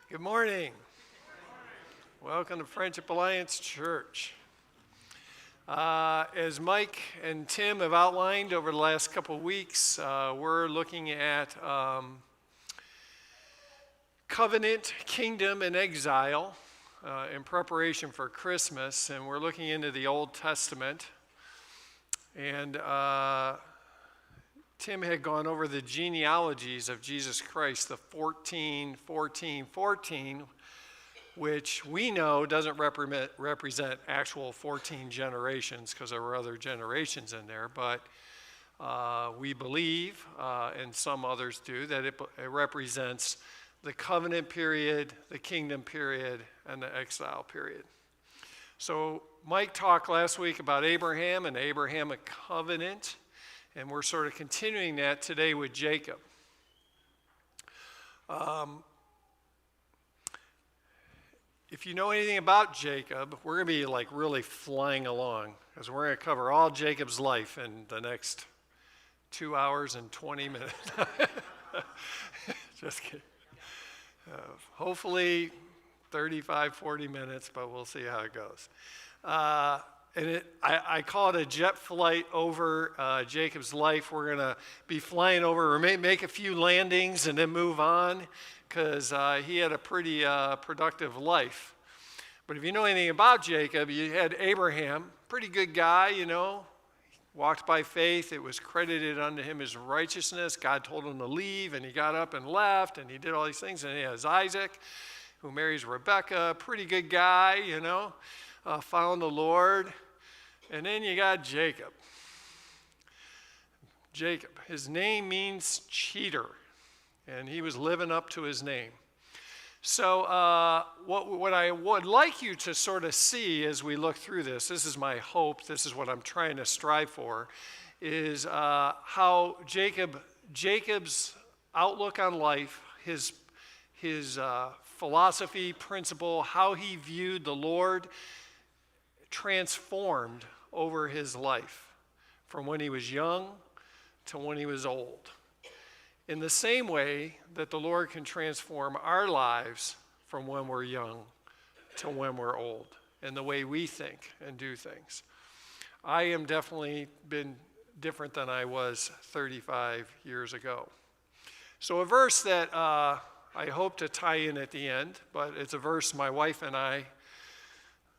Good morning. Welcome to Friendship Alliance Church. As Mike and Tim have outlined over the last couple of weeks, we're looking at covenant, kingdom, and exile in preparation for Christmas, and we're looking into the Old Testament. And Tim had gone over the genealogies of Jesus Christ, the 14, 14, 14, which we know doesn't represent actual 14 generations because there were other generations in there, but we believe, and some others do, that it represents the covenant period, the kingdom period, and the exile period. So Mike talked last week about Abraham and the Abrahamic covenant, and we're sort of continuing that today with Jacob. If you know anything about Jacob, we're going to be like really flying along because we're going to cover all Jacob's life in the next 2 hours and 20 minutes. Just kidding. Hopefully 35, 40 minutes, but we'll see how it goes. I call it a jet flight over Jacob's life. We're going to be flying over, or make a few landings and then move on because he had a pretty productive life. But if you know anything about Jacob, you had Abraham, pretty good guy, you know, walked by faith. It was credited unto him as righteousness. God told him to leave, and he got up and left, and he did all these things. And he has Isaac, who marries Rebekah, pretty good guy, you know, found the Lord. And then you got Jacob. Jacob, his name means cheater, and he was living up to his name. So what I would like you to sort of see as we look through this is my hope, this is what I'm trying to strive for, is how Jacob's outlook on life, his philosophy, principle, how he viewed the Lord transformed over his life from when he was young to when he was old. In the same way that the Lord can transform our lives from when we're young to when we're old, and the way we think and do things. I am definitely been different than I was 35 years ago. So a verse that I hope to tie in at the end, but it's a verse my wife and I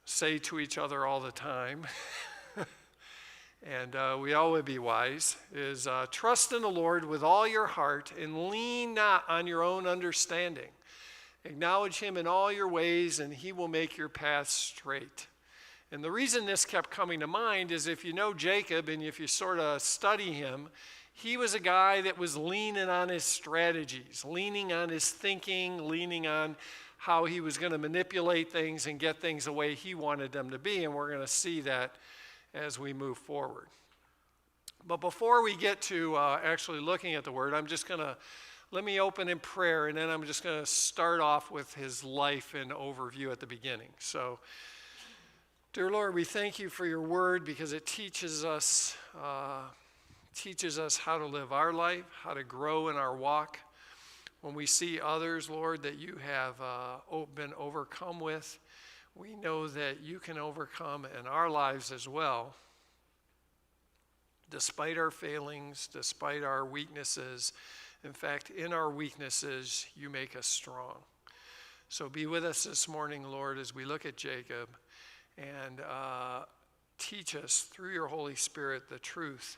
say to each other all the time, and we all would be wise, is trust in the Lord with all your heart and lean not on your own understanding. Acknowledge him in all your ways and he will make your path straight. And the reason this kept coming to mind is if you know Jacob and if you sort of study him, he was a guy that was leaning on his strategies, leaning on his thinking, leaning on how he was going to manipulate things and get things the way he wanted them to be, and we're going to see that as we move forward. But before we get to actually looking at the word, let me open in prayer, and then I'm just going to start off with his life and overview at the beginning. So, dear Lord, we thank you for your word because it teaches us how to live our life, how to grow in our walk. When we see others, Lord, that you have been overcome with, we know that you can overcome in our lives as well. Despite our failings, despite our weaknesses, in fact, in our weaknesses, you make us strong. So be with us this morning, Lord, as we look at Jacob, and teach us through your Holy Spirit the truth,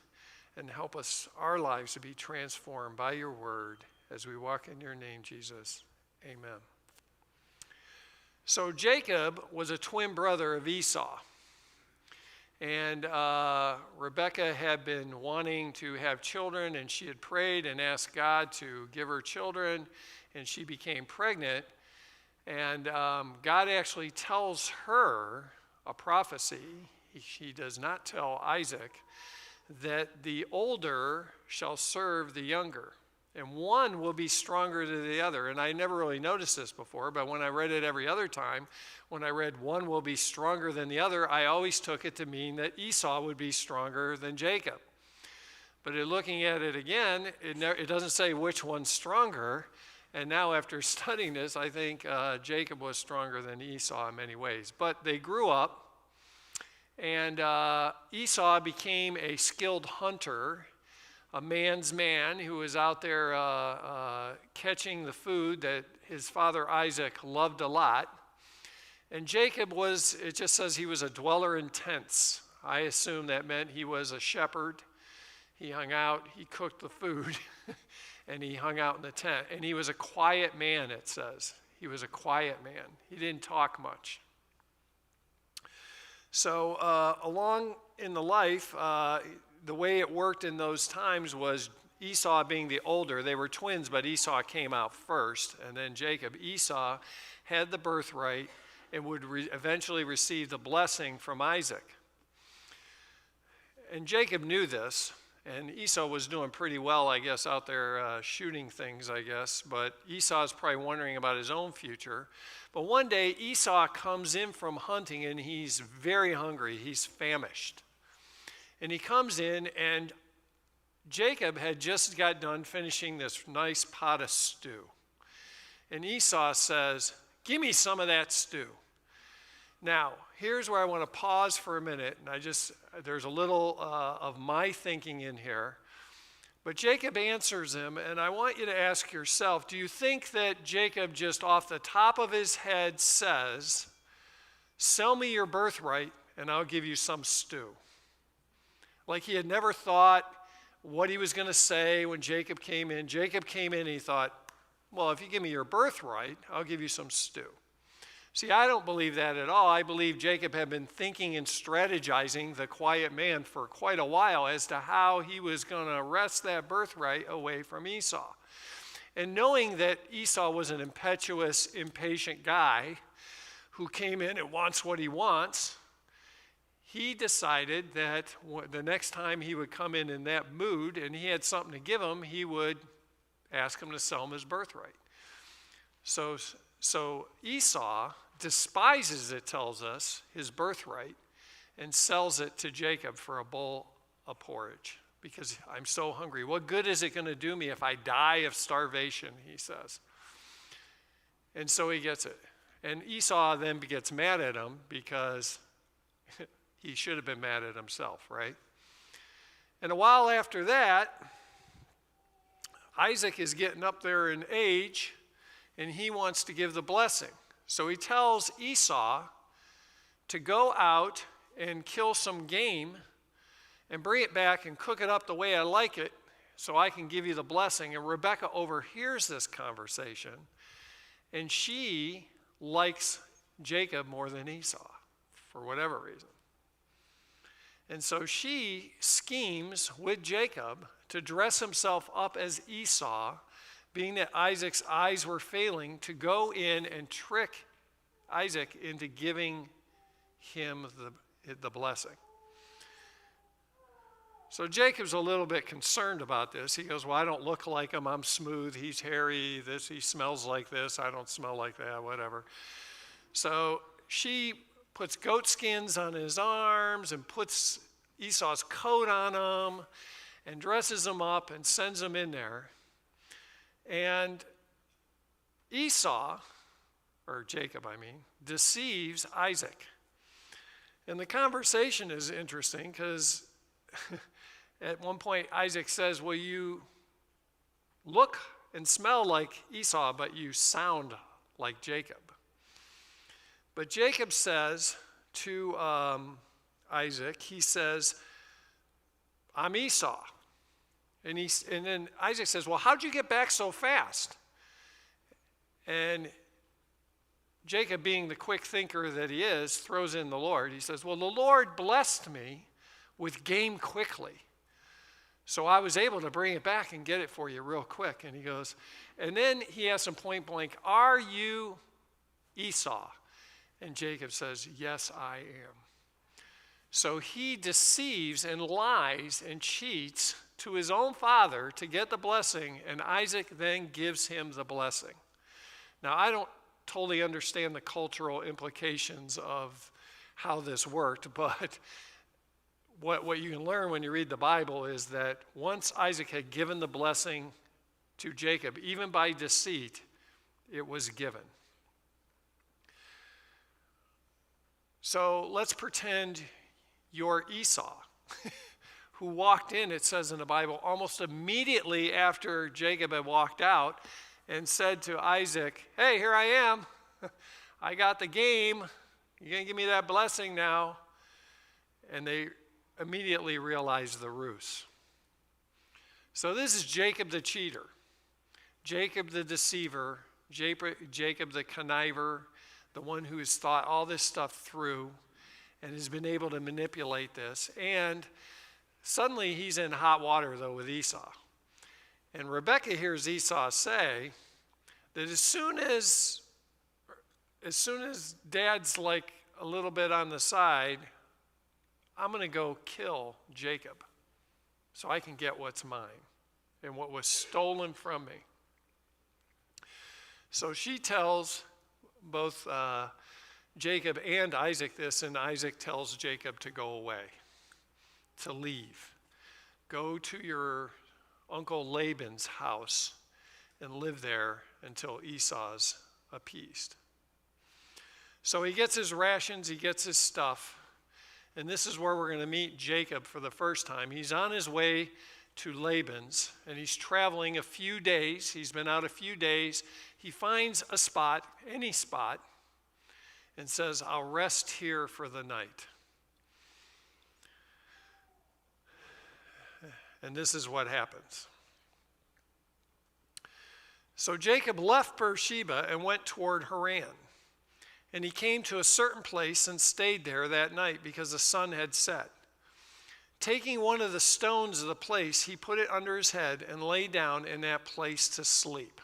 and help us, our lives, to be transformed by your word. As we walk in your name, Jesus, amen. So Jacob was a twin brother of Esau. And Rebekah had been wanting to have children, and she had prayed and asked God to give her children, and she became pregnant. And God actually tells her a prophecy. He does not tell Isaac that the older shall serve the younger. And one will be stronger than the other. And I never really noticed this before, but when I read it every other time, when I read one will be stronger than the other, I always took it to mean that Esau would be stronger than Jacob. But in looking at it again, it doesn't say which one's stronger. And now after studying this, I think Jacob was stronger than Esau in many ways. But they grew up, and Esau became a skilled hunter, a man's man who was out there catching the food that his father Isaac loved a lot. And Jacob was, it just says he was a dweller in tents. I assume that meant he was a shepherd. He hung out, he cooked the food, and he hung out in the tent. And he was a quiet man, it says. He was a quiet man. He didn't talk much. So along in the life, the way it worked in those times was Esau being the older. They were twins, but Esau came out first, and then Jacob. Esau had the birthright and would eventually receive the blessing from Isaac. And Jacob knew this, and Esau was doing pretty well, I guess, out there shooting things, I guess. But Esau's probably wondering about his own future. But one day, Esau comes in from hunting, and he's very hungry. He's famished. And he comes in, and Jacob had just got done finishing this nice pot of stew. And Esau says, "Give me some of that stew." Now, here's where I want to pause for a minute, and there's a little of my thinking in here. But Jacob answers him, and I want you to ask yourself, do you think that Jacob just off the top of his head says, "Sell me your birthright, and I'll give you some stew"? Like he had never thought what he was going to say when Jacob came in. Jacob came in and he thought, well, if you give me your birthright, I'll give you some stew. See, I don't believe that at all. I believe Jacob had been thinking and strategizing, the quiet man, for quite a while as to how he was going to wrest that birthright away from Esau. And knowing that Esau was an impetuous, impatient guy who came in and wants what he wants, he decided that the next time he would come in that mood and he had something to give him, he would ask him to sell him his birthright. So Esau despises, it tells us, his birthright and sells it to Jacob for a bowl of porridge because I'm so hungry. What good is it going to do me if I die of starvation, he says. And so he gets it. And Esau then gets mad at him because he should have been mad at himself, right? And a while after that, Isaac is getting up there in age, and he wants to give the blessing. So he tells Esau to go out and kill some game and bring it back and cook it up the way I like it so I can give you the blessing. And Rebekah overhears this conversation, and she likes Jacob more than Esau for whatever reason. And so she schemes with Jacob to dress himself up as Esau, being that Isaac's eyes were failing, to go in and trick Isaac into giving him the blessing. So Jacob's a little bit concerned about this. He goes, well, I don't look like him. I'm smooth. He's hairy. He smells like this. I don't smell like that, whatever. So she puts goat skins on his arms and puts Esau's coat on him and dresses him up and sends him in there. And Esau, or Jacob, deceives Isaac. And the conversation is interesting because at one point Isaac says, well, you look and smell like Esau, but you sound like Jacob. But Jacob says to Isaac, he says, I'm Esau. And then Isaac says, well, how'd you get back so fast? And Jacob, being the quick thinker that he is, throws in the Lord. He says, well, the Lord blessed me with game quickly. So I was able to bring it back and get it for you real quick. And he goes, and then he asks him point blank, are you Esau? And Jacob says, yes, I am. So he deceives and lies and cheats to his own father to get the blessing, and Isaac then gives him the blessing. Now, I don't totally understand the cultural implications of how this worked, but what you can learn when you read the Bible is that once Isaac had given the blessing to Jacob, even by deceit, it was given. So let's pretend you're Esau, who walked in, it says in the Bible, almost immediately after Jacob had walked out and said to Isaac, hey, here I am. I got the game. You're going to give me that blessing now. And they immediately realized the ruse. So this is Jacob the cheater, Jacob the deceiver, Jacob the conniver, the one who has thought all this stuff through and has been able to manipulate this. And suddenly he's in hot water, though, with Esau. And Rebekah hears Esau say that as soon as Dad's like a little bit on the side, I'm going to go kill Jacob so I can get what's mine and what was stolen from me. So she tells both Jacob and Isaac this, and Isaac tells Jacob to go away, to leave. Go to your uncle Laban's house and live there until Esau's appeased. So he gets his rations, he gets his stuff, and this is where we're going to meet Jacob for the first time. He's on his way to Laban's, and he's traveling a few days. He's been out a few days. He finds a spot, any spot, and says, I'll rest here for the night. And this is what happens. So Jacob left Beersheba and went toward Haran. And he came to a certain place and stayed there that night because the sun had set. Taking one of the stones of the place, he put it under his head and lay down in that place to sleep.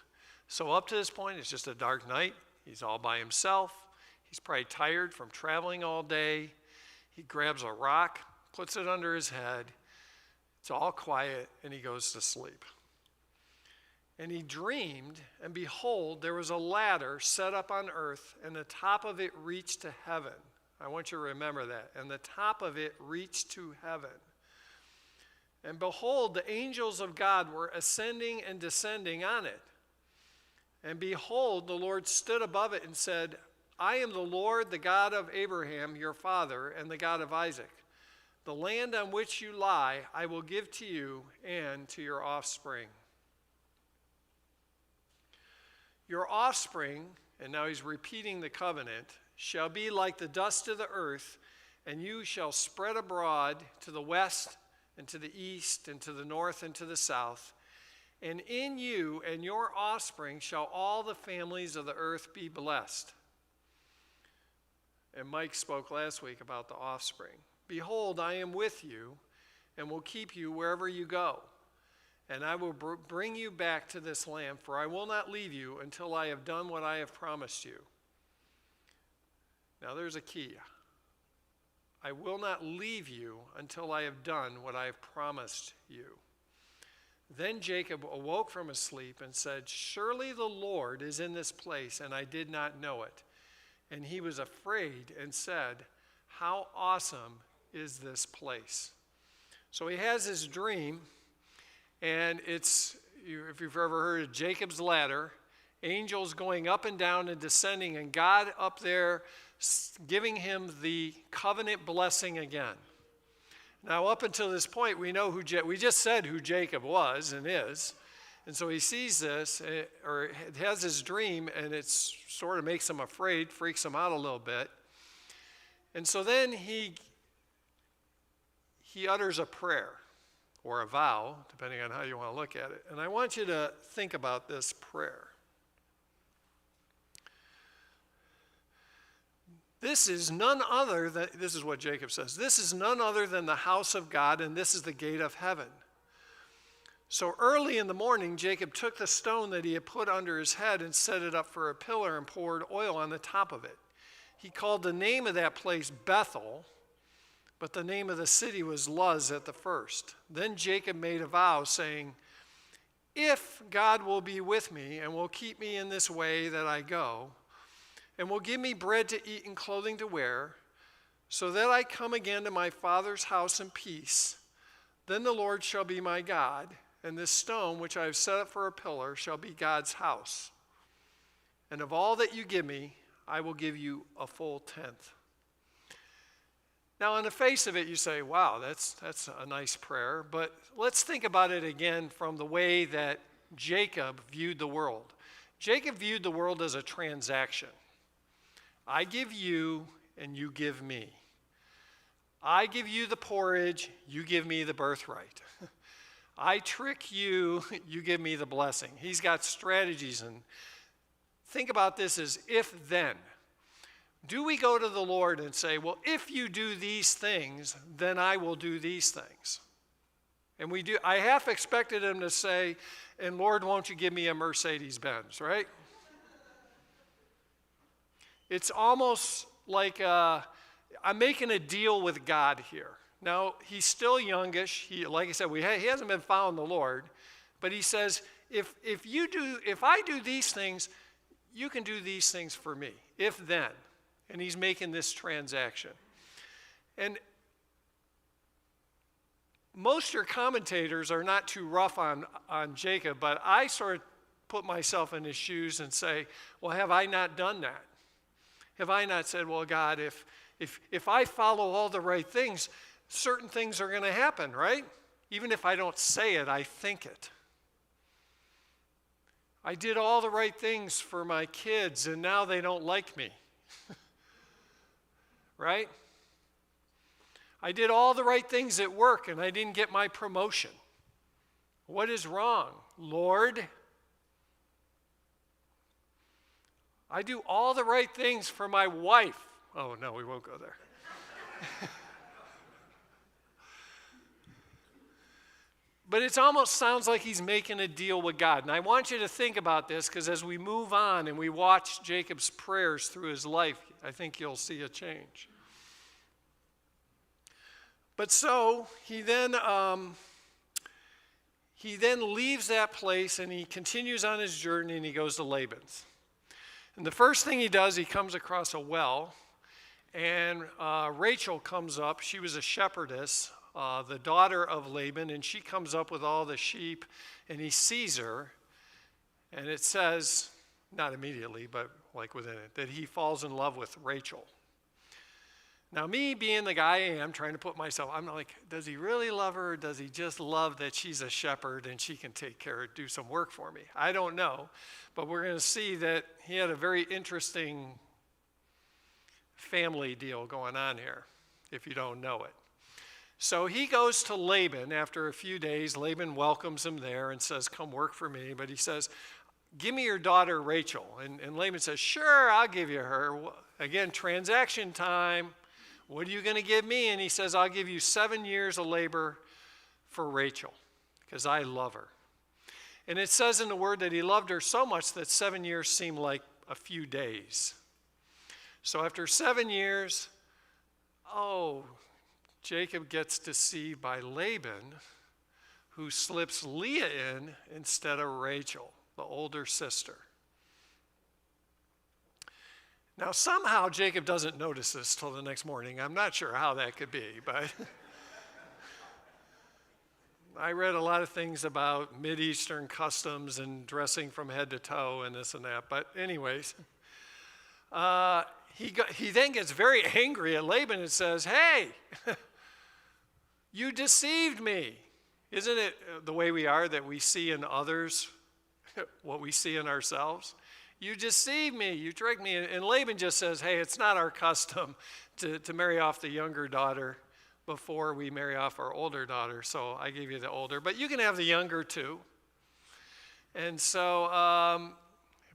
So up to this point, it's just a dark night. He's all by himself. He's probably tired from traveling all day. He grabs a rock, puts it under his head. It's all quiet, and he goes to sleep. And he dreamed, and behold, there was a ladder set up on earth, and the top of it reached to heaven. I want you to remember that. And the top of it reached to heaven. And behold, the angels of God were ascending and descending on it. And behold, the Lord stood above it and said, I am the Lord, the God of Abraham, your father, and the God of Isaac. The land on which you lie, I will give to you and to your offspring. Your offspring, and now he's repeating the covenant, shall be like the dust of the earth, and you shall spread abroad to the west and to the east and to the north and to the south. And in you and your offspring shall all the families of the earth be blessed. And Mike spoke last week about the offspring. Behold, I am with you and will keep you wherever you go. And I will bring you back to this land, for I will not leave you until I have done what I have promised you. Now there's a key. I will not leave you until I have done what I have promised you. Then Jacob awoke from his sleep and said, surely the Lord is in this place, and I did not know it. And he was afraid and said, how awesome is this place? So he has his dream, and it's, if you've ever heard of Jacob's ladder, angels going up and down and descending, and God up there giving him the covenant blessing again. Now, up until this point, we know we just said who Jacob was and is. And so he sees this, or has his dream, and it sort of makes him afraid, freaks him out a little bit. And so then he utters a prayer, or a vow, depending on how you want to look at it. And I want you to think about this prayer. This is none other than, this is what Jacob says, this is none other than the house of God, and this is the gate of heaven. So early in the morning, Jacob took the stone that he had put under his head and set it up for a pillar and poured oil on the top of it. He called the name of that place Bethel, but the name of the city was Luz at the first. Then Jacob made a vow, saying, if God will be with me and will keep me in this way that I go, and will give me bread to eat and clothing to wear, so that I come again to my father's house in peace, then the Lord shall be my God, and this stone which I have set up for a pillar shall be God's house. And of all that you give me, I will give you a full tenth. Now, on the face of it, you say, wow, that's a nice prayer. But let's think about it again from the way that Jacob viewed the world. Jacob viewed the world as a transaction. I give you, and you give me. I give you the porridge, you give me the birthright. I trick you, you give me the blessing. He's got strategies. And think about this as if then. Do we go to the Lord and say, well, if you do these things, then I will do these things? And we do. I half expected him to say, and Lord, won't you give me a Mercedes-Benz, right? It's almost like I'm making a deal with God here. Now, he's still youngish. Like I said, he hasn't been found the Lord. But he says, if I do these things, you can do these things for me. If then. And he's making this transaction. And most of your commentators are not too rough on Jacob, but I sort of put myself in his shoes and say, well, have I not done that? Have I not said, well, God, if I follow all the right things, certain things are going to happen, right? Even if I don't say it, I think it. I did all the right things for my kids, and now they don't like me. Right? I did all the right things at work and I didn't get my promotion. What is wrong? Lord, I do all the right things for my wife. Oh, no, we won't go there. But it almost sounds like he's making a deal with God. And I want you to think about this because as we move on and we watch Jacob's prayers through his life, I think you'll see a change. But so he then leaves that place and he continues on his journey and he goes to Laban's. And the first thing he does, he comes across a well, and Rachel comes up. She was a shepherdess, the daughter of Laban, and she comes up with all the sheep, and he sees her, and it says, not immediately, but like within it, that he falls in love with Rachel. Now, me being the guy I am, trying to put myself, I'm like, does he really love her, or does he just love that she's a shepherd and she can take care of, do some work for me? I don't know, but we're going to see that he had a very interesting family deal going on here, if you don't know it. So he goes to Laban after a few days. Laban welcomes him there and says, come work for me. But he says, give me your daughter Rachel. And Laban says, sure, I'll give you her. Again, transaction time. What are you going to give me? And he says, I'll give you 7 years of labor for Rachel because I love her. And it says in the word that he loved her so much that 7 years seemed like a few days. So after 7 years, Jacob gets deceived by Laban, who slips Leah in instead of Rachel, the older sister. Now, somehow Jacob doesn't notice this till the next morning. I'm not sure how that could be, but I read a lot of things about Mideastern customs and dressing from head to toe and this and that. But anyways, he then gets very angry at Laban and says, hey, you deceived me. Isn't it the way we are that we see in others what we see in ourselves? You deceived me, you tricked me. And Laban just says, hey, it's not our custom to marry off the younger daughter before we marry off our older daughter. So I gave you the older, but you can have the younger too. And so,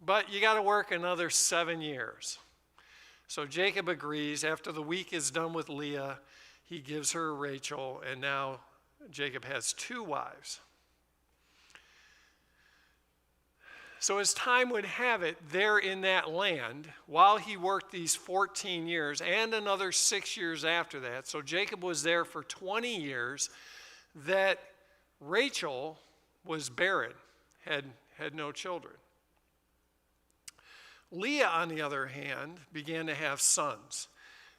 but you got to work another 7 years. So Jacob agrees. After the week is done with Leah, he gives her Rachel, and now Jacob has 2 wives. So as time would have it, there in that land, while he worked these 14 years and another 6 years after that, so Jacob was there for 20 years, that Rachel was barren, had no children. Leah, on the other hand, began to have sons.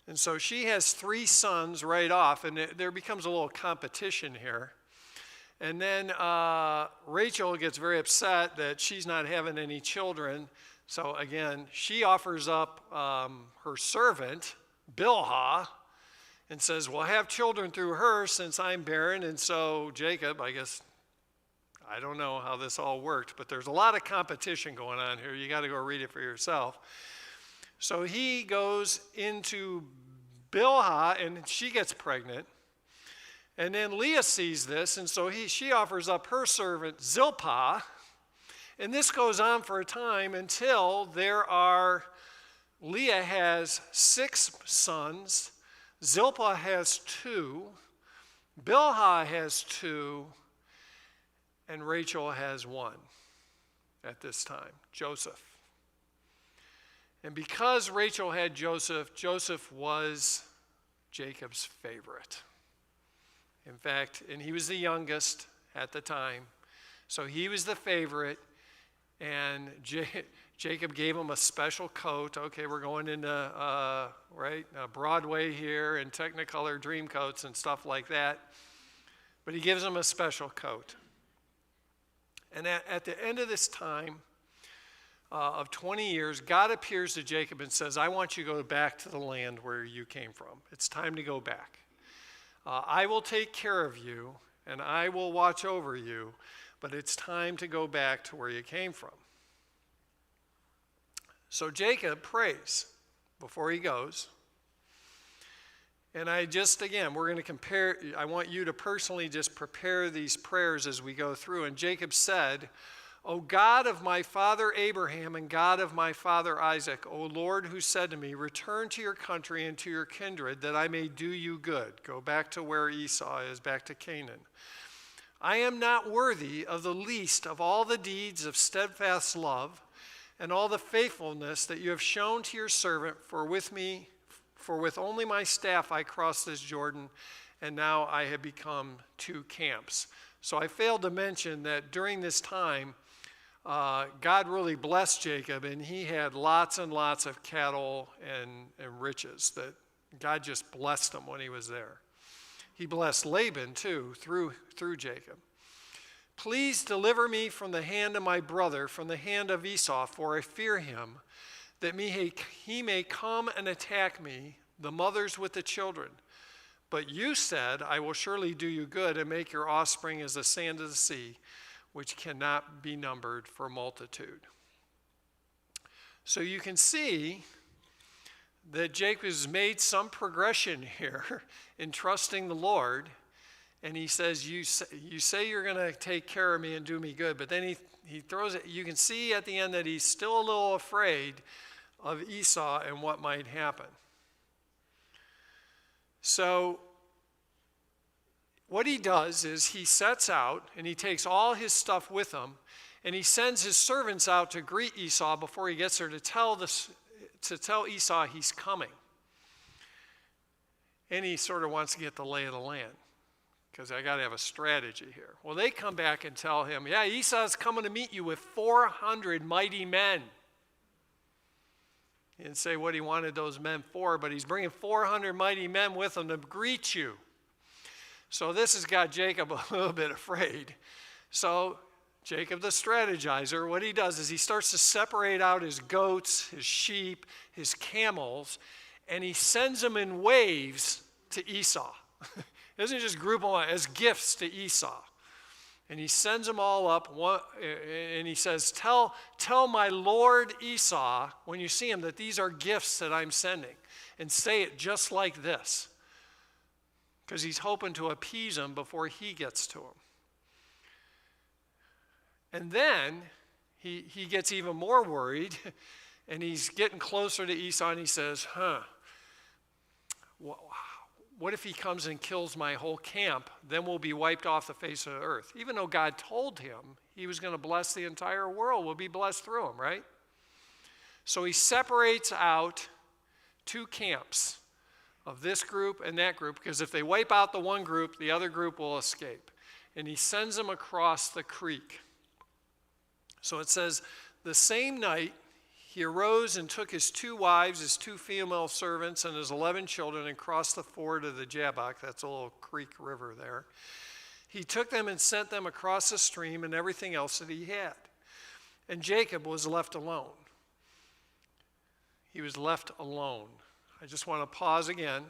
And so she has 3 sons right off, and there becomes a little competition here. And then Rachel gets very upset that she's not having any children. So again, she offers up her servant, Bilhah, and says, well, have children through her since I'm barren. And so Jacob, I guess, I don't know how this all worked, but there's a lot of competition going on here. You got to go read it for yourself. So he goes into Bilhah, and she gets pregnant. And then Leah sees this, and so she offers up her servant Zilpah. And this goes on for a time until Leah has 6 sons, Zilpah has 2, Bilhah has 2, and Rachel has 1 at this time, Joseph. And because Rachel had Joseph, Joseph was Jacob's favorite. In fact, and he was the youngest at the time, so he was the favorite, and Jacob gave him a special coat. Okay, we're going into Broadway here and Technicolor dream coats and stuff like that, but he gives him a special coat. And at the end of this time of 20 years, God appears to Jacob and says, I want you to go back to the land where you came from. It's time to go back. I will take care of you, and I will watch over you, but it's time to go back to where you came from. So Jacob prays before he goes. And we're going to compare, I want you to personally just prepare these prayers as we go through. And Jacob said, O God of my father Abraham and God of my father Isaac, O Lord, who said to me, return to your country and to your kindred, that I may do you good. Go back to where Esau is, back to Canaan. I am not worthy of the least of all the deeds of steadfast love and all the faithfulness that you have shown to your servant, for with only my staff I crossed this Jordan, and now I have become 2 camps. So I failed to mention that during this time, God really blessed Jacob, and he had lots and lots of cattle and riches that God just blessed him when he was there. He blessed Laban too through Jacob. Please deliver me from the hand of my brother, from the hand of Esau, for I fear him, that he may come and attack me, the mothers with the children. But you said, I will surely do you good and make your offspring as the sand of the sea, which cannot be numbered for multitude. So you can see that Jacob has made some progression here in trusting the Lord. And he says, you say you're going to take care of me and do me good. But then he throws it. You can see at the end that he's still a little afraid of Esau and what might happen. So what he does is he sets out and he takes all his stuff with him, and he sends his servants out to greet Esau before he gets there to tell Esau he's coming. And he sort of wants to get the lay of the land, because I got to have a strategy here. Well, they come back and tell him, yeah, Esau's coming to meet you with 400 mighty men. He didn't say what he wanted those men for, but he's bringing 400 mighty men with him to greet you. So this has got Jacob a little bit afraid. So Jacob the strategizer, what he does is he starts to separate out his goats, his sheep, his camels, and he sends them in waves to Esau. He doesn't just group them as gifts to Esau. And he sends them all up, and he says, tell my lord Esau, when you see him, that these are gifts that I'm sending. And say it just like this, because he's hoping to appease him before he gets to him. And then he gets even more worried, and he's getting closer to Esau, and he says, what if he comes and kills my whole camp? Then we'll be wiped off the face of the earth. Even though God told him he was going to bless the entire world, we'll be blessed through him, right? So he separates out 2 camps of this group and that group, because if they wipe out the one group, the other group will escape. And he sends them across the creek. So it says, the same night, he arose and took his 2 wives, his 2 female servants, and his 11 children and crossed the ford of the Jabbok. That's a little creek river there. He took them and sent them across the stream and everything else that he had. And Jacob was left alone. He was left alone. I just want to pause again.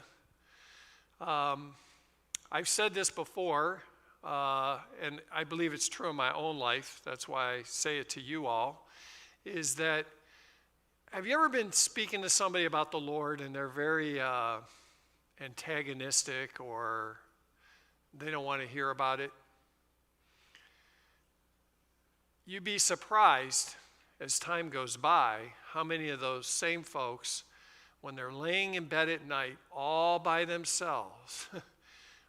I've said this before, and I believe it's true in my own life. That's why I say it to you all, is that have you ever been speaking to somebody about the Lord and they're very antagonistic or they don't want to hear about it? You'd be surprised as time goes by how many of those same folks, when they're laying in bed at night all by themselves,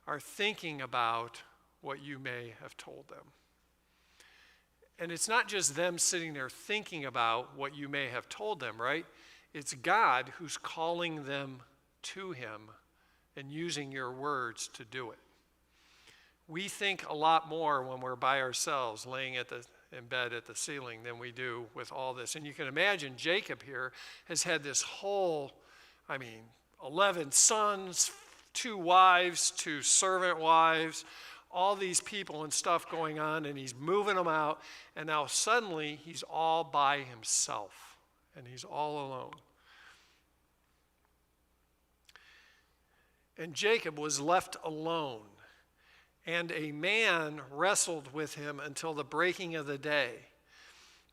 are thinking about what you may have told them. And it's not just them sitting there thinking about what you may have told them, right? It's God who's calling them to him and using your words to do it. We think a lot more when we're by ourselves laying in bed at the ceiling than we do with all this. And you can imagine Jacob here has had this whole, 11 sons, 2 wives, 2 servant wives, all these people and stuff going on, and he's moving them out, and now suddenly he's all by himself, and he's all alone. And Jacob was left alone, and a man wrestled with him until the breaking of the day.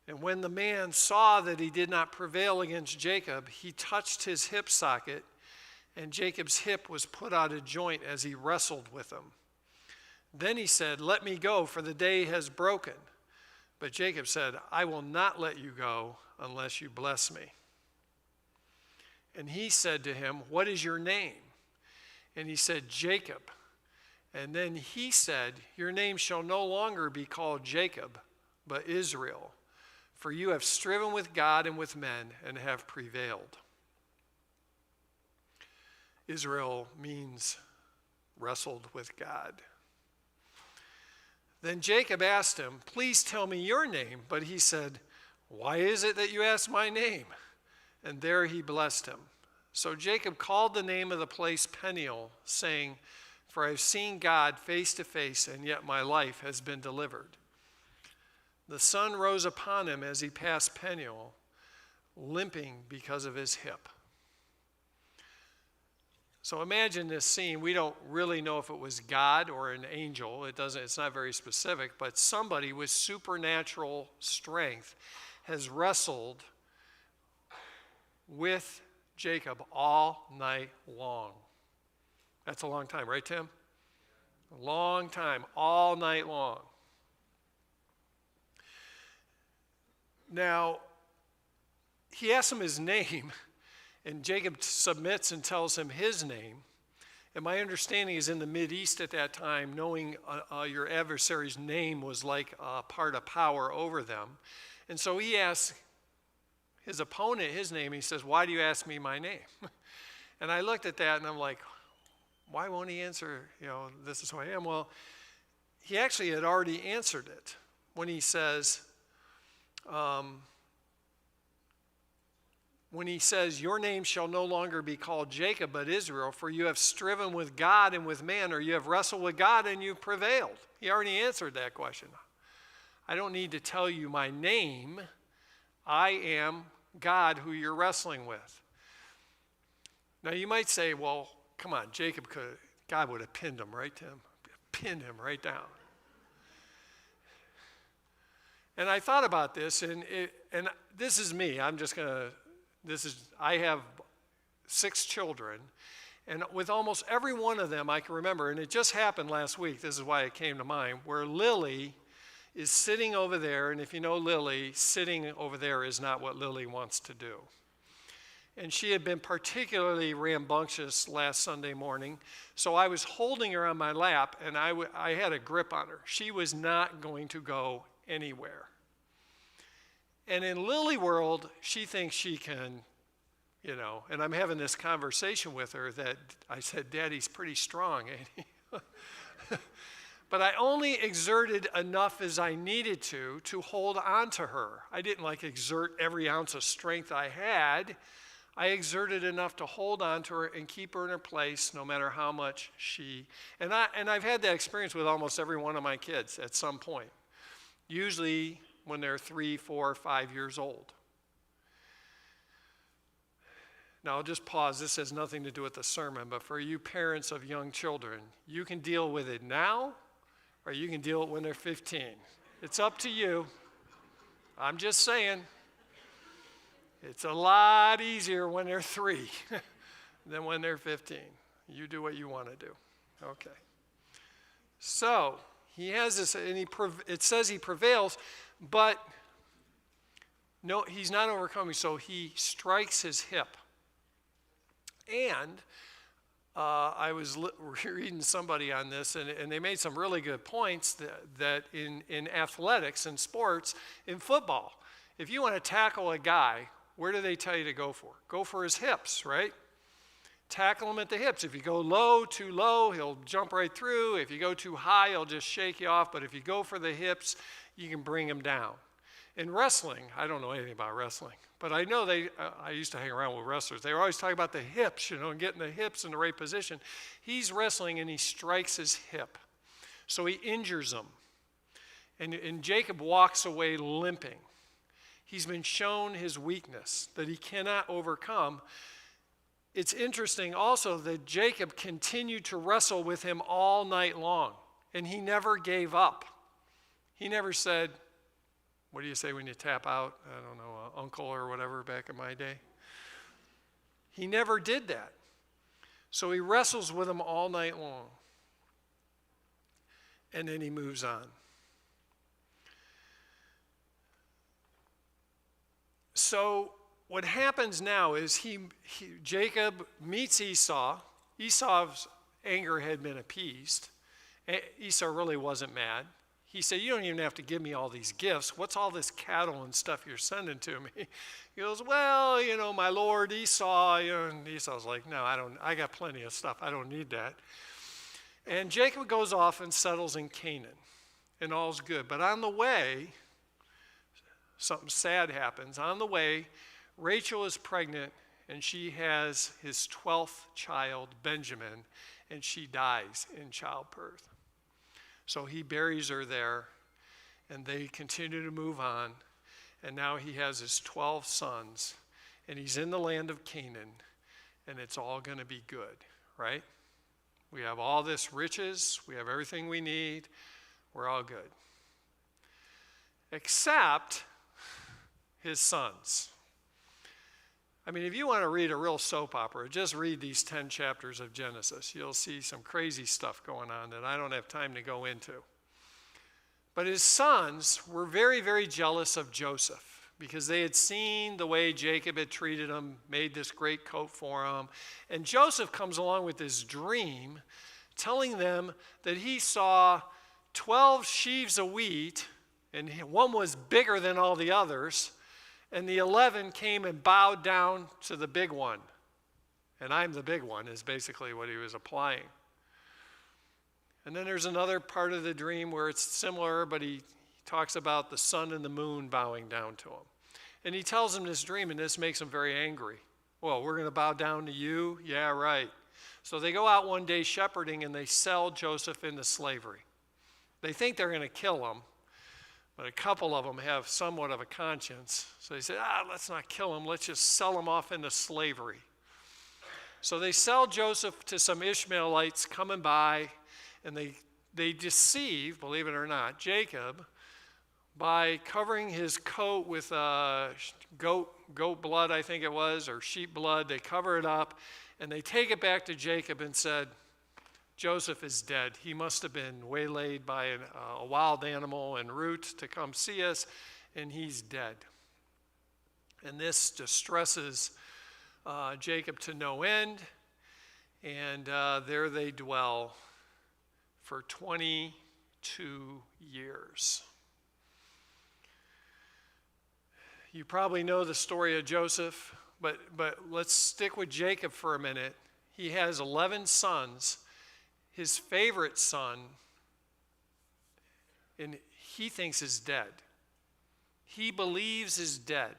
And when the man saw that he did not prevail against Jacob, he touched his hip socket, and Jacob's hip was put out of joint as he wrestled with him. Then he said, "Let me go, for the day has broken." But Jacob said, "I will not let you go unless you bless me." And he said to him, "What is your name?" And he said, "Jacob." And then he said, "Your name shall no longer be called Jacob, but Israel, for you have striven with God and with men and have prevailed." Israel means wrestled with God. Then Jacob asked him, "Please tell me your name." But he said, "Why is it that you ask my name?" And there he blessed him. So Jacob called the name of the place Peniel, saying, "For I have seen God face to face, and yet my life has been delivered." The sun rose upon him as he passed Peniel, limping because of his hip. So imagine this scene. We don't really know if it was God or an angel. It's not very specific, but somebody with supernatural strength has wrestled with Jacob all night long. That's a long time, right, Tim? A long time, all night long. Now, he asks him his name, and Jacob submits and tells him his name. And my understanding is in the Mideast at that time, knowing your adversary's name was like a part of power over them. And so he asks his opponent his name. He says, "Why do you ask me my name?" And I looked at that and I'm like, why won't he answer, this is who I am? Well, he actually had already answered it when he says, "Your name shall no longer be called Jacob, but Israel, for you have striven with God and with man," or you have wrestled with God and you've prevailed. He already answered that question. I don't need to tell you my name. I am God who you're wrestling with. Now you might say, well, come on, God would have pinned him, right, Tim? Pinned him right down. And I thought about this, and this is me. I have 6 children, and with almost every one of them I can remember, and it just happened last week, this is why it came to mind, where Lily is sitting over there, and if you know Lily, sitting over there is not what Lily wants to do. And she had been particularly rambunctious last Sunday morning, so I was holding her on my lap, and I had a grip on her. She was not going to go anywhere. And in Lily world, she thinks she can, and I'm having this conversation with her that I said, "Daddy's pretty strong, ain't he?" But I only exerted enough as I needed to hold on to her. I didn't exert every ounce of strength I had. I exerted enough to hold on to her and keep her in her place no matter how much and I've had that experience with almost every one of my kids at some point, usually when they're 3, 4, 5 years old. Now, I'll just pause. This has nothing to do with the sermon, but for you parents of young children, you can deal with it now or you can deal with it when they're 15. It's up to you. I'm just saying, it's a lot easier when they're 3 than when they're 15. You do what you want to do. Okay. So, he has this, and it says he prevails, but no, he's not overcoming, so he strikes his hip. And I was reading somebody on this, and they made some really good points that in athletics and sports, in football, if you want to tackle a guy, where do they tell you to go for? Go for his hips, right? Tackle him at the hips. If you go low, too low, he'll jump right through. If you go too high, he'll just shake you off. But if you go for the hips, you can bring him down. In wrestling, I don't know anything about wrestling, but I know I used to hang around with wrestlers. They were always talking about the hips, and getting the hips in the right position. He's wrestling and he strikes his hip. So he injures him. And Jacob walks away limping. He's been shown his weakness that he cannot overcome. It's interesting also that Jacob continued to wrestle with him all night long, and he never gave up. He never said, what do you say when you tap out? I don't know, uncle or whatever back in my day. He never did that. So he wrestles with him all night long. And then he moves on. So what happens now is Jacob meets Esau. Esau's anger had been appeased. Esau really wasn't mad. He said, you don't even have to give me all these gifts. What's all this cattle and stuff you're sending to me? He goes, well, my lord Esau. And Esau's like, no, I got plenty of stuff. I don't need that. And Jacob goes off and settles in Canaan, and all's good. But on the way, something sad happens. On the way, Rachel is pregnant, and she has his 12th child, Benjamin, and she dies in childbirth. So he buries her there, and they continue to move on. And now he has his 12 sons, and he's in the land of Canaan, and it's all going to be good, right? We have all this riches. We have everything we need. We're all good. Except his sons. I mean, if you want to read a real soap opera, just read these 10 chapters of Genesis. You'll see some crazy stuff going on that I don't have time to go into. But his sons were very, very jealous of Joseph because they had seen the way Jacob had treated him, made this great coat for him. And Joseph comes along with this dream telling them that he saw 12 sheaves of wheat, and one was bigger than all the others. And the 11 came and bowed down to the big one. And I'm the big one is basically what he was applying. And then there's another part of the dream where it's similar, but he talks about the sun and the moon bowing down to him. And he tells him this dream, and this makes him very angry. Well, we're going to bow down to you? Yeah, right. So they go out one day shepherding, and they sell Joseph into slavery. They think they're going to kill him. But a couple of them have somewhat of a conscience. So they say, let's not kill him. Let's just sell him off into slavery. So they sell Joseph to some Ishmaelites coming by, and they deceive, believe it or not, Jacob by covering his coat with goat blood, I think it was, or sheep blood. They cover it up, and they take it back to Jacob and said, Joseph is dead. He must have been waylaid by a wild animal en route to come see us, and he's dead. And this distresses Jacob to no end, and there they dwell for 22 years. You probably know the story of Joseph, but let's stick with Jacob for a minute. He has 11 sons. His favorite son, and he thinks is dead. He believes is dead.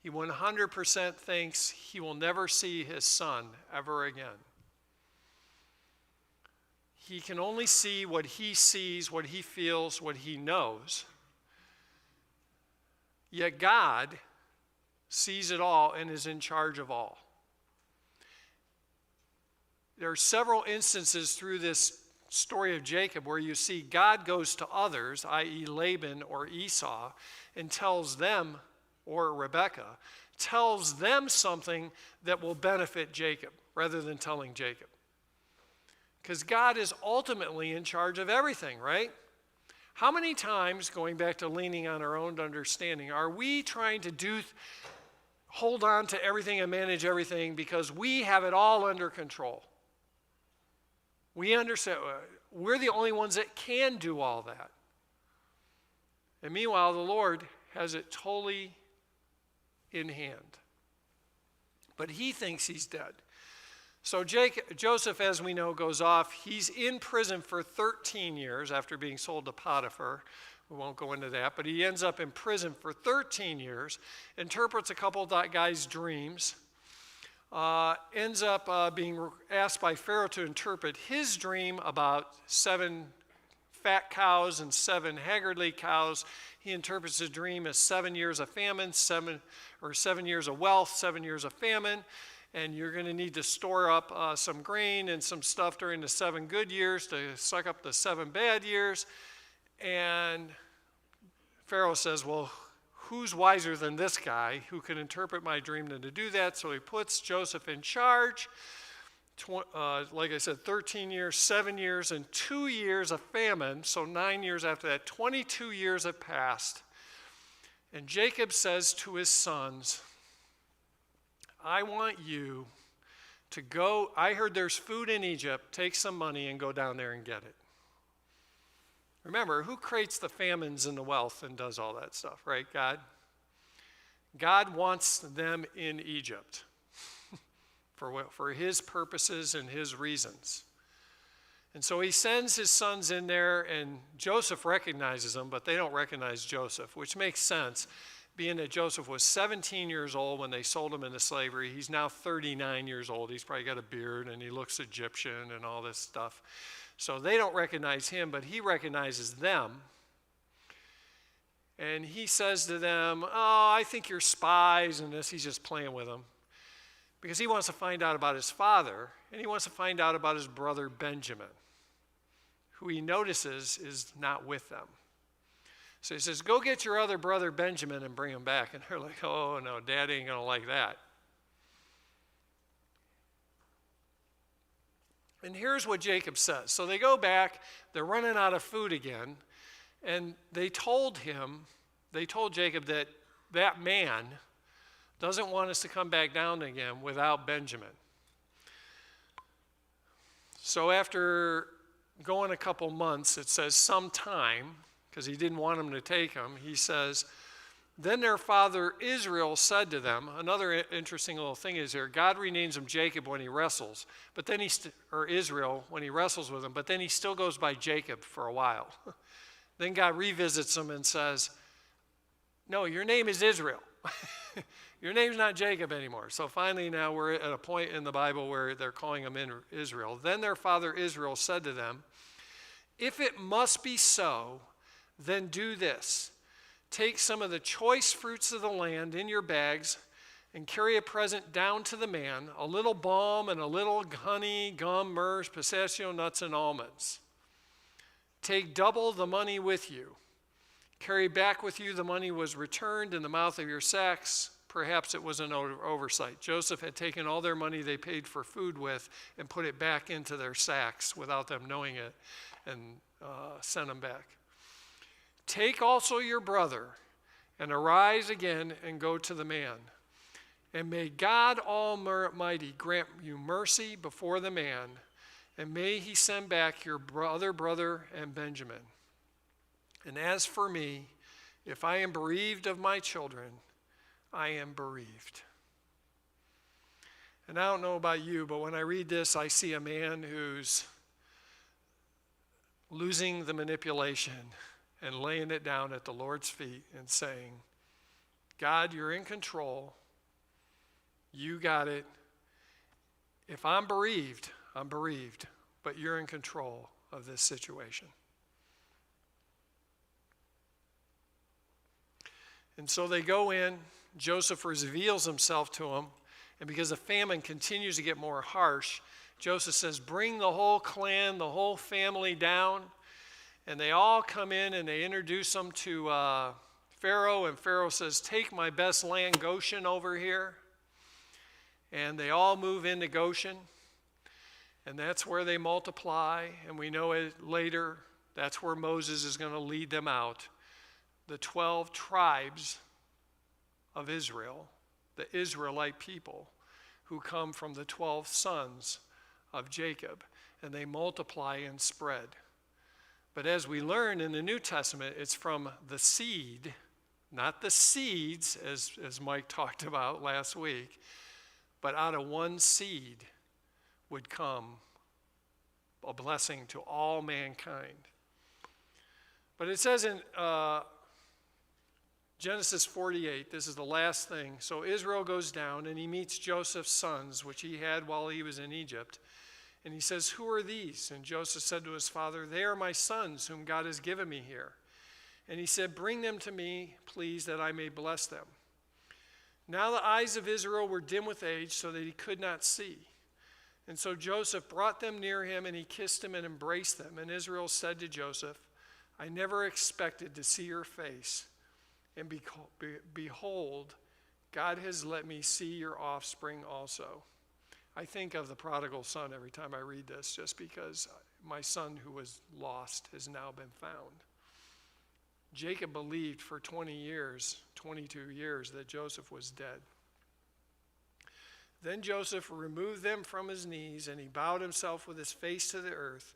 He 100% thinks he will never see his son ever again. He can only see what he sees, what he feels, what he knows. Yet God sees it all and is in charge of all. There are several instances through this story of Jacob where you see God goes to others, i.e. Laban or Esau, and tells them, or Rebekah, tells them something that will benefit Jacob rather than telling Jacob. Because God is ultimately in charge of everything, right? How many times, going back to leaning on our own understanding, are we trying to hold on to everything and manage everything because we have it all under control? We understand, we're the only ones that can do all that. And meanwhile, the Lord has it totally in hand. But he thinks he's dead. So Joseph, as we know, goes off. He's in prison for 13 years after being sold to Potiphar. We won't go into that, but he ends up in prison for 13 years, interprets a couple of that guy's dreams, ends up being asked by Pharaoh to interpret his dream about 7 fat cows and 7 haggardly cows. He interprets his dream as 7 years of famine, 7 years of wealth, 7 years of famine. And you're going to need to store up some grain and some stuff during the 7 good years to suck up the 7 bad years. And Pharaoh says, well, who's wiser than this guy who can interpret my dream than to do that? So he puts Joseph in charge. Like I said, 13 years, 7 years, and 2 years of famine. So 9 years after that, 22 years have passed. And Jacob says to his sons, I want you to go. I heard there's food in Egypt. Take some money and go down there and get it. Remember, who creates the famines and the wealth and does all that stuff, right? God. God wants them in Egypt for his purposes and his reasons. And so he sends his sons in there, and Joseph recognizes them, but they don't recognize Joseph, which makes sense. Being that Joseph was 17 years old when they sold him into slavery, he's now 39 years old. He's probably got a beard and he looks Egyptian and all this stuff. So they don't recognize him, but he recognizes them. And he says to them, oh, I think you're spies and this. He's just playing with them. Because he wants to find out about his father, and he wants to find out about his brother Benjamin, who he notices is not with them. So he says, go get your other brother Benjamin and bring him back. And they're like, oh, no, Dad ain't going to like that. And here's what Jacob says. So they go back. They're running out of food again. And they told Jacob that that man doesn't want us to come back down again without Benjamin. So after going a couple months, it says sometime, because he didn't want them to take him, he says, then their father Israel said to them, another interesting little thing is here, God renames him Jacob when he wrestles, but then or Israel when he wrestles with him, but then he still goes by Jacob for a while. Then God revisits him and says, no, your name is Israel. Your name's not Jacob anymore. So finally now we're at a point in the Bible where they're calling him Israel. Then their father Israel said to them, if it must be so, then do this. Take some of the choice fruits of the land in your bags and carry a present down to the man, a little balm and a little honey, gum, myrrh, pistachio nuts, and almonds. Take double the money with you. Carry back with you the money was returned in the mouth of your sacks. Perhaps it was an oversight. Joseph had taken all their money they paid for food with and put it back into their sacks without them knowing it and sent them back. Take also your brother and arise again and go to the man. And may God Almighty grant you mercy before the man, and may he send back your other brother and Benjamin. And as for me, if I am bereaved of my children, I am bereaved. And I don't know about you, but when I read this, I see a man who's losing the manipulation and laying it down at the Lord's feet and saying, God, you're in control. You got it. If I'm bereaved, but you're in control of this situation. And so they go in. Joseph reveals himself to them. And because the famine continues to get more harsh, Joseph says, bring the whole clan, the whole family down. And they all come in and they introduce them to Pharaoh. And Pharaoh says, take my best land, Goshen, over here. And they all move into Goshen. And that's where they multiply. And we know it later, that's where Moses is going to lead them out. The 12 tribes of Israel, the Israelite people who come from the 12 sons of Jacob, and they multiply and spread. But as we learn in the New Testament, it's from the seed, not the seeds, as Mike talked about last week, but out of one seed would come a blessing to all mankind. But it says in Genesis 48, this is the last thing. So Israel goes down and he meets Joseph's sons, which he had while he was in Egypt. And he says, who are these? And Joseph said to his father, they are my sons whom God has given me here. And he said, bring them to me, please, that I may bless them. Now the eyes of Israel were dim with age, so that he could not see. And so Joseph brought them near him, and he kissed them and embraced them. And Israel said to Joseph, I never expected to see your face. And behold, God has let me see your offspring also. I think of the prodigal son every time I read this, just because my son who was lost has now been found. Jacob believed for 22 years, that Joseph was dead. Then Joseph removed them from his knees, and he bowed himself with his face to the earth.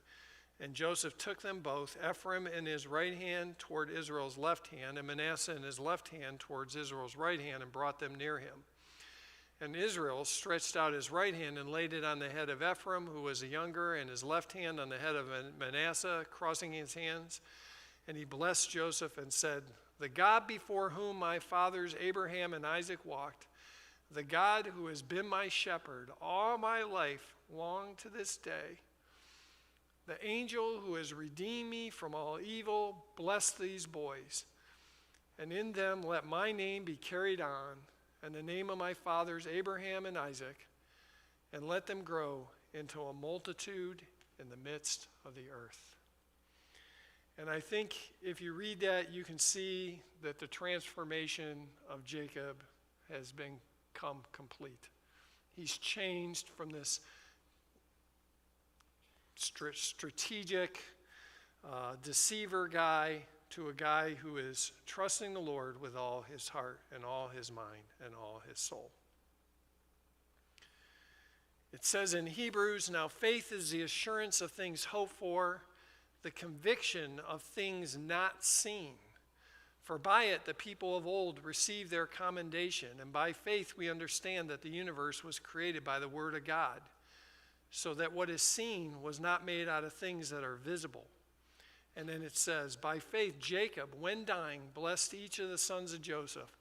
And Joseph took them both, Ephraim in his right hand toward Israel's left hand, and Manasseh in his left hand towards Israel's right hand, and brought them near him. And Israel stretched out his right hand and laid it on the head of Ephraim, who was the younger, and his left hand on the head of Manasseh, crossing his hands. And he blessed Joseph and said, the God before whom my fathers Abraham and Isaac walked, the God who has been my shepherd all my life long to this day, the angel who has redeemed me from all evil, bless these boys, and in them let my name be carried on, and the name of my fathers Abraham and Isaac, and let them grow into a multitude in the midst of the earth. And I think if you read that, you can see that the transformation of Jacob has become complete. He's changed from this strategic deceiver guy to a guy who is trusting the Lord with all his heart and all his mind and all his soul. It says in Hebrews, now faith is the assurance of things hoped for, the conviction of things not seen. For by it the people of old received their commendation, and by faith we understand that the universe was created by the word of God, so that what is seen was not made out of things that are visible. And then it says, by faith Jacob, when dying, blessed each of the sons of Joseph,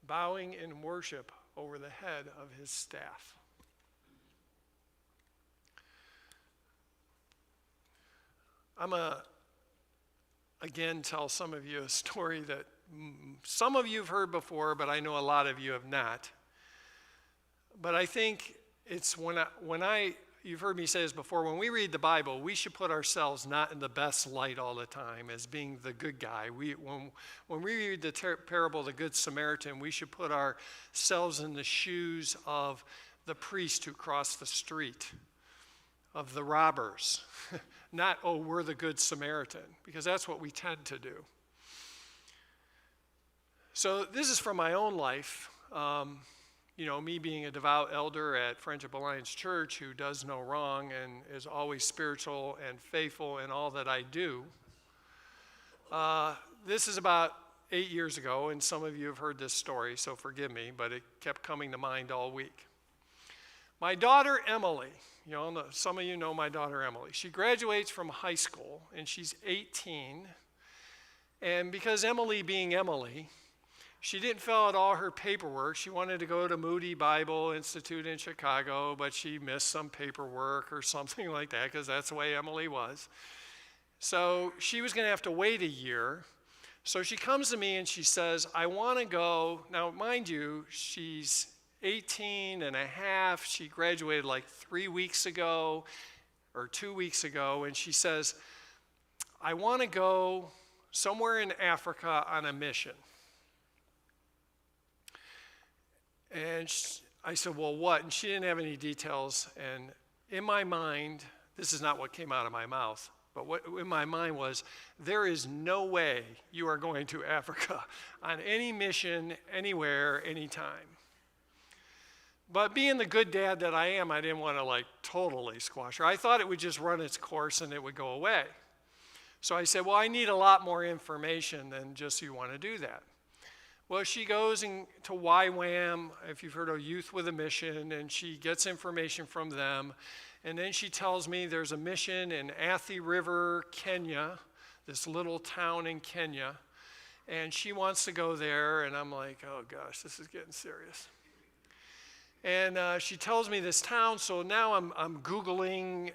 bowing in worship over the head of his staff. I'm again tell some of you a story that some of you have heard before, but I know a lot of you have not. But I think it's you've heard me say this before, when we read the Bible, we should put ourselves not in the best light all the time as being the good guy. When we read the parable of the Good Samaritan, we should put ourselves in the shoes of the priest who crossed the street, of the robbers. Not, oh, we're the Good Samaritan, because that's what we tend to do. So this is from my own life. Me being a devout elder at Friendship Alliance Church who does no wrong and is always spiritual and faithful in all that I do. This is about 8 years ago, and some of you have heard this story, so forgive me, but it kept coming to mind all week. My daughter Emily, some of you know my daughter Emily. She graduates from high school, and she's 18. And because Emily being Emily, She didn't fill out all her paperwork. She wanted to go to Moody Bible Institute in Chicago, but she missed some paperwork or something like that because that's the way Emily was. So she was going to have to wait a year. So she comes to me and she says, I want to go. Now, mind you, she's 18 and a half. She graduated like 3 weeks ago or 2 weeks ago. And she says, I want to go somewhere in Africa on a mission. And I said, well, what? And she didn't have any details. And in my mind, this is not what came out of my mouth, but what in my mind was, there is no way you are going to Africa on any mission, anywhere, anytime. But being the good dad that I am, I didn't want to like totally squash her. I thought it would just run its course and it would go away. So I said, well, I need a lot more information than just you want to do that. Well, she goes to YWAM, if you've heard of Youth with a Mission, and she gets information from them. And then she tells me there's a mission in Athi River, Kenya, this little town in Kenya. And she wants to go there, and I'm like, oh gosh, this is getting serious. And she tells me this town, so now I'm Googling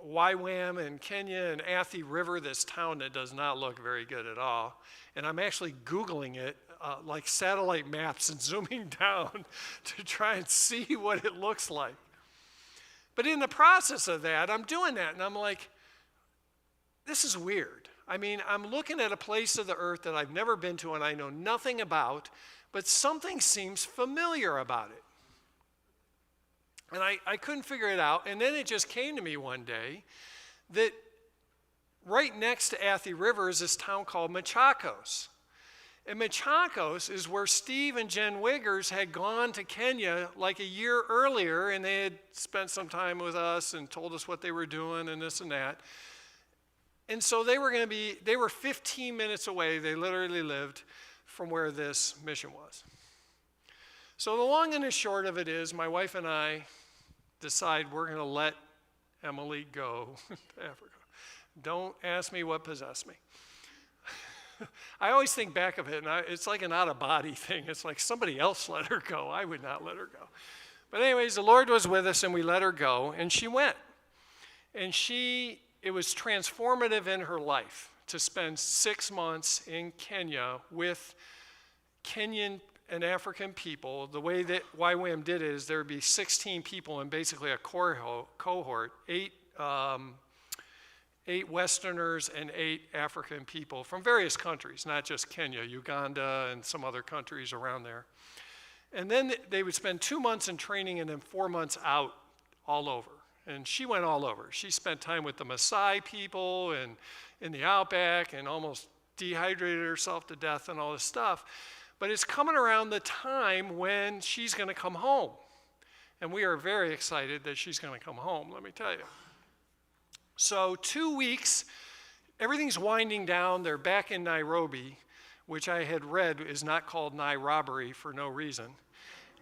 YWAM in Kenya and Athi River, this town that does not look very good at all. And I'm actually Googling it like satellite maps and zooming down to try and see what it looks like. But in the process of that, I'm doing that, and I'm like, this is weird. I mean, I'm looking at a place of the earth that I've never been to and I know nothing about, but something seems familiar about it. And I couldn't figure it out. And then it just came to me one day that right next to Athi River is this town called Machakos. And Machakos is where Steve and Jen Wiggers had gone to Kenya like a year earlier, and they had spent some time with us and told us what they were doing and this and that. And so they were 15 minutes away, they literally lived, from where this mission was. So the long and the short of it is, my wife and I decide we're going to let Emily go to Africa. Don't ask me what possessed me. I always think back of it, and it's like an out-of-body thing. It's like somebody else let her go. I would not let her go. But anyways, the Lord was with us, and we let her go, and she went. And it was transformative in her life to spend 6 months in Kenya with Kenyan and African people. The way that YWAM did it is there would be 16 people in basically a cohort, 8 Westerners and 8 African people from various countries, not just Kenya, Uganda and some other countries around there. And then they would spend 2 months in training and then 4 months out all over. And she went all over. She spent time with the Maasai people and in the outback and almost dehydrated herself to death and all this stuff. But it's coming around the time when she's going to come home. And we are very excited that she's going to come home, let me tell you. So 2 weeks, everything's winding down. They're back in Nairobi, which I had read is not called Nai-robbery for no reason.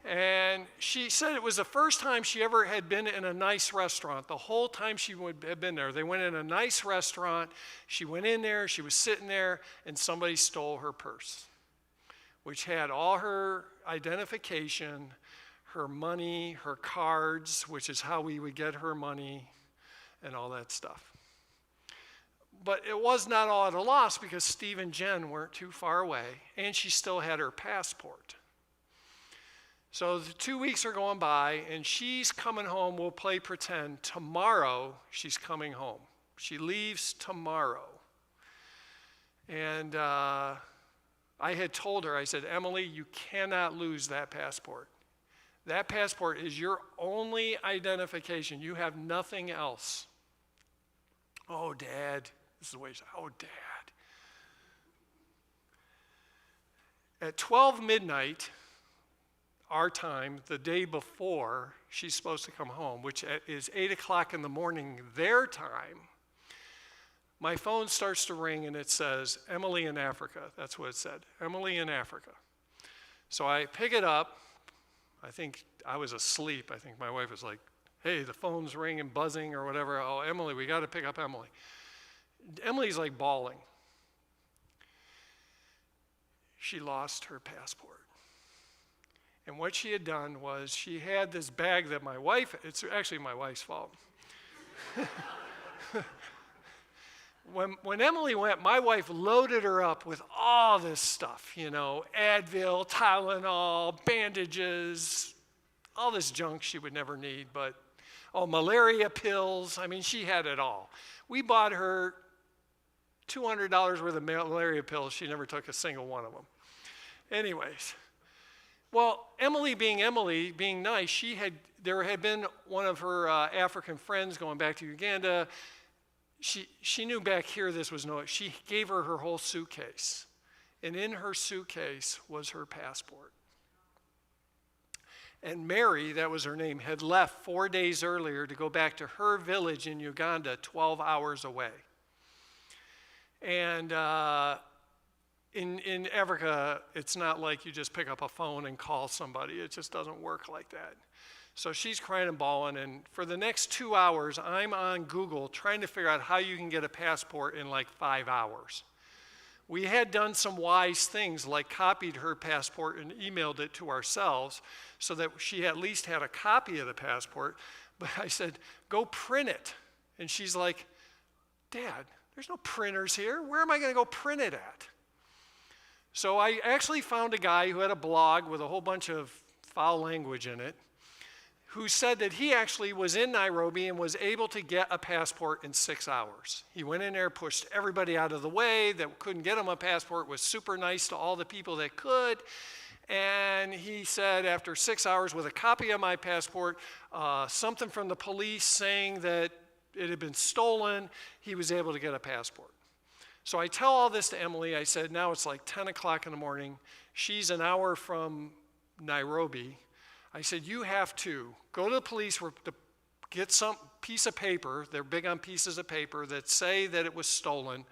And she said it was the first time she ever had been in a nice restaurant. The whole time she would have been there, they went in a nice restaurant. She went in there, she was sitting there, and somebody stole her purse, which had all her identification, her money, her cards, which is how we would get her money, and all that stuff. But it was not all at a loss because Steve and Jen weren't too far away, and she still had her passport. So the 2 weeks are going by, and she's coming home. We'll play pretend. Tomorrow, she's coming home. She leaves tomorrow. And I had told her, I said, Emily, you cannot lose that passport. That passport is your only identification. You have nothing else. Oh, Dad. This is the way she said, oh, Dad. At 12 midnight, our time, the day before she's supposed to come home, which is 8 o'clock in the morning, their time, my phone starts to ring and it says, Emily in Africa. That's what it said, Emily in Africa. So I pick it up. I think I was asleep. I think my wife was like, hey, the phone's ringing, buzzing or whatever. Oh, Emily, we got to pick up Emily. Emily's like bawling. she lost her passport. And what she had done was she had this bag that it's actually my wife's fault. When Emily went, my wife loaded her up with all this stuff, Advil, Tylenol, bandages, all this junk she would never need, but malaria pills. I mean, she had it all. We bought her $200 worth of malaria pills. She never took a single one of them. Anyways, well, Emily being nice, there had been one of her African friends going back to Uganda. She knew back here she gave her whole suitcase. And in her suitcase was her passport. And Mary, that was her name, had left 4 days earlier to go back to her village in Uganda, 12 hours away. And in Africa, it's not like you just pick up a phone and call somebody. It just doesn't work like that. So she's crying and bawling, and for the next 2 hours, I'm on Google trying to figure out how you can get a passport in like 5 hours. We had done some wise things, like copied her passport and emailed it to ourselves so that she at least had a copy of the passport. But I said, go print it. And she's like, Dad, there's no printers here. Where am I going to go print it at? So I actually found a guy who had a blog with a whole bunch of foul language in it, who said that he actually was in Nairobi and was able to get a passport in 6 hours. He went in there, pushed everybody out of the way that couldn't get him a passport, was super nice to all the people that could. And he said after 6 hours with a copy of my passport, something from the police saying that it had been stolen, he was able to get a passport. So I tell all this to Emily. I said, now it's like 10 o'clock in the morning. She's an hour from Nairobi. I said, you have to go to the police, get some piece of paper, they're big on pieces of paper, that say that it was stolen.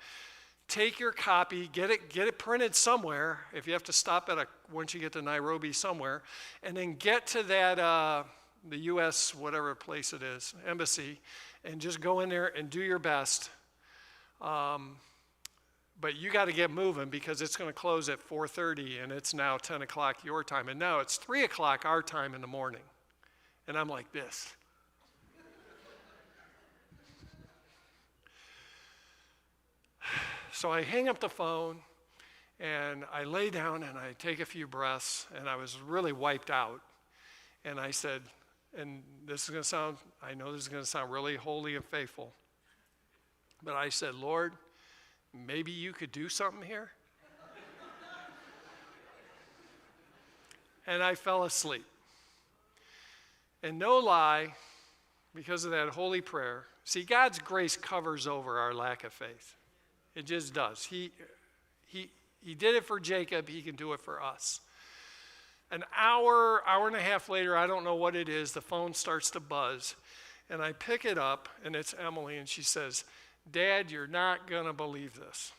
Take your copy, get it printed somewhere, if you have to stop once you get to Nairobi somewhere, and then get to that, the U.S., whatever place it is, embassy, and just go in there and do your best. But you got to get moving because it's going to close at 4:30 and it's now 10 o'clock your time. And now it's 3 o'clock our time in the morning. And I'm like this. So I hang up the phone and I lay down and I take a few breaths and I was really wiped out. And I said, and I know this is going to sound really holy and faithful, but I said, Lord, maybe you could do something here? And I fell asleep. And no lie, because of that holy prayer, see, God's grace covers over our lack of faith. It just does. He did it for Jacob, he can do it for us. An hour and a half later, I don't know what it is, the phone starts to buzz. And I pick it up, and it's Emily, and she says, Dad, you're not going to believe this.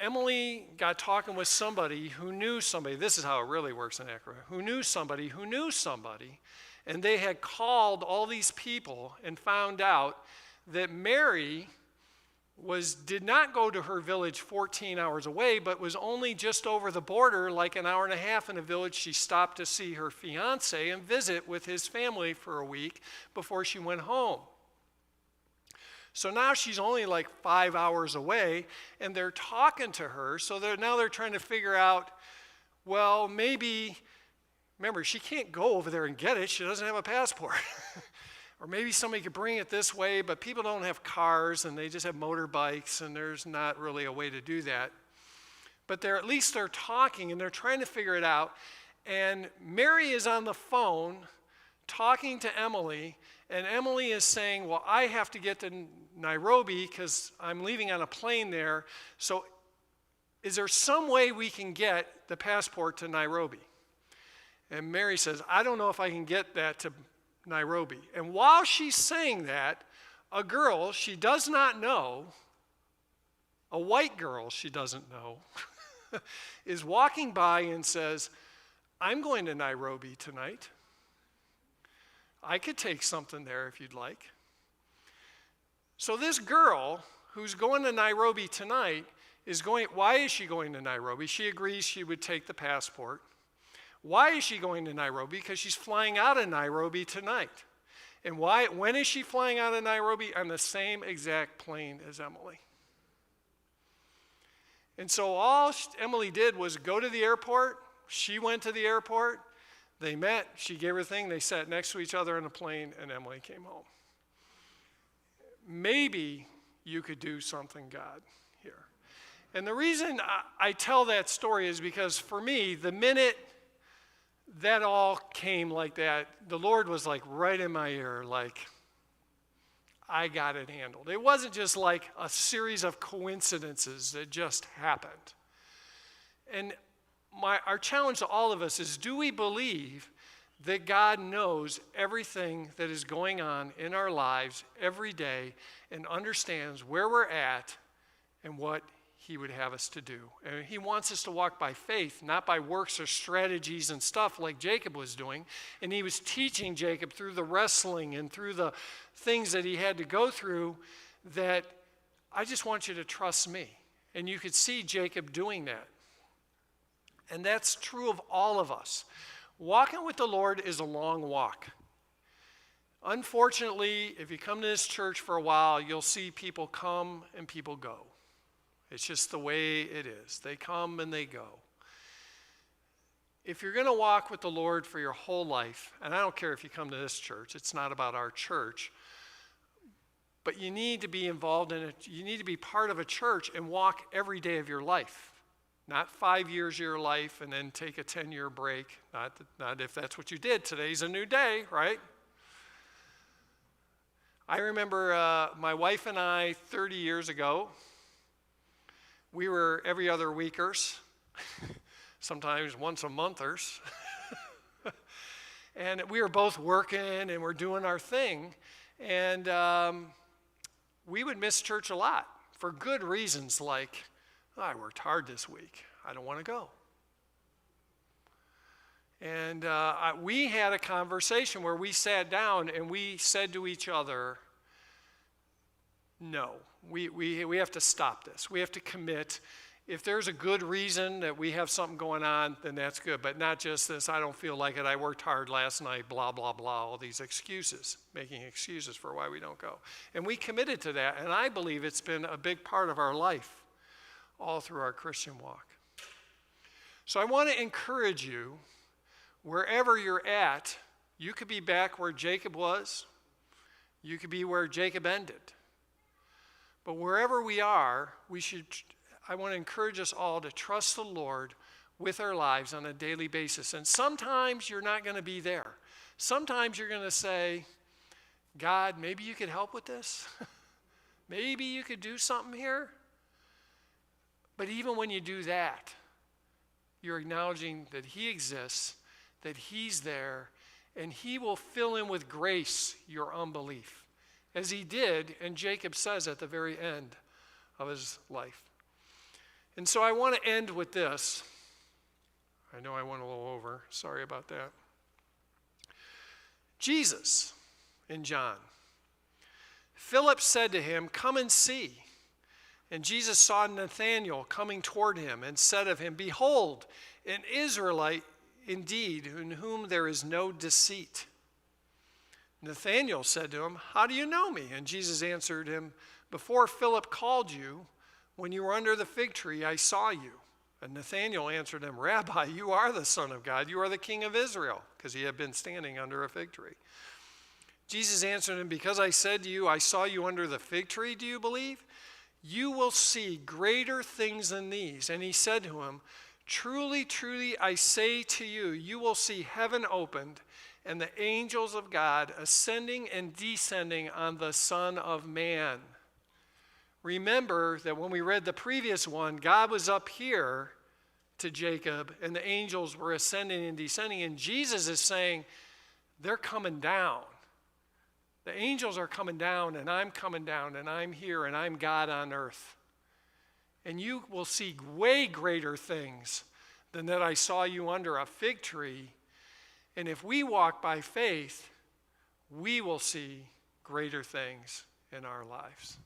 Emily got talking with somebody who knew somebody. This is how it really works in Akron. Who knew somebody, and they had called all these people and found out that Mary did not go to her village 14 hours away, but was only just over the border, like an hour and a half in a village. She stopped to see her fiance and visit with his family for a week before she went home. So now she's only like 5 hours away, and they're talking to her. So they're trying to figure out, well, maybe, remember, she can't go over there and get it. She doesn't have a passport. Or maybe somebody could bring it this way, but people don't have cars, and they just have motorbikes, and there's not really a way to do that. But they're talking, and they're trying to figure it out. And Mary is on the phone talking to Emily, and Emily is saying, well, I have to get to Nairobi because I'm leaving on a plane there. So is there some way we can get the passport to Nairobi? And Mary says, I don't know if I can get that to Nairobi. And while she's saying that, a girl she does not know, a white girl she doesn't know, is walking by and says, I'm going to Nairobi tonight. I could take something there if you'd like. So this girl who's going to Nairobi tonight why is she going to Nairobi? She agrees she would take the passport. Why is she going to Nairobi? Because she's flying out of Nairobi tonight. And when is she flying out of Nairobi? On the same exact plane as Emily. And so all Emily did was go to the airport. She went to the airport. They met. She gave her thing. They sat next to each other on the plane, and Emily came home. Maybe you could do something, God, here. And the reason I tell that story is because for me, the minute that all came like that, the Lord was like right in my ear, like, I got it handled. It wasn't just like a series of coincidences that just happened. And our challenge to all of us is, do we believe that God knows everything that is going on in our lives every day and understands where we're at and what he would have us to do? And he wants us to walk by faith, not by works or strategies and stuff like Jacob was doing. And he was teaching Jacob through the wrestling and through the things that he had to go through, that I just want you to trust me. And you could see Jacob doing that. And that's true of all of us. Walking with the Lord is a long walk. Unfortunately, if you come to this church for a while, you'll see people come and people go. It's just the way it is. They come and they go. If you're going to walk with the Lord for your whole life, and I don't care if you come to this church, it's not about our church, but you need to be involved in it. You need to be part of a church and walk every day of your life. Not 5 years of your life and then take a 10-year break. Not if that's what you did. Today's a new day, right? I remember my wife and I 30 years ago, we were every other weekers, sometimes once a monthers. And we were both working and we're doing our thing. And we would miss church a lot for good reasons, like, I worked hard this week. I don't want to go. And we had a conversation where we sat down and we said to each other, no, we have to stop this. We have to commit. If there's a good reason that we have something going on, then that's good. But not just this, I don't feel like it, I worked hard last night, blah, blah, blah, all these excuses, making excuses for why we don't go. And we committed to that, and I believe it's been a big part of our life all through our Christian walk. So I want to encourage you, wherever you're at, you could be back where Jacob was. You could be where Jacob ended. But wherever we are, I want to encourage us all to trust the Lord with our lives on a daily basis. And sometimes you're not going to be there. Sometimes you're going to say, God, maybe you could help with this. Maybe you could do something here. But even when you do that, you're acknowledging that he exists, that he's there, and he will fill in with grace your unbelief, as he did, and Jacob says at the very end of his life. And so I want to end with this. I know I went a little over. Sorry about that. Jesus in John. Philip said to him, "Come and see." And Jesus saw Nathanael coming toward him and said of him, "Behold, an Israelite indeed, in whom there is no deceit." Nathanael said to him, "How do you know me?" And Jesus answered him, "Before Philip called you, when you were under the fig tree, I saw you." And Nathanael answered him, "Rabbi, you are the Son of God. You are the King of Israel," because he had been standing under a fig tree. Jesus answered him, "Because I said to you, I saw you under the fig tree, do you believe? You will see greater things than these." And he said to him, "Truly, truly, I say to you, you will see heaven opened and the angels of God ascending and descending on the Son of Man." Remember that when we read the previous one, God was up here to Jacob and the angels were ascending and descending. And Jesus is saying, they're coming down. The angels are coming down and I'm coming down and I'm here and I'm God on earth. And you will see way greater things than that I saw you under a fig tree. And if we walk by faith, we will see greater things in our lives.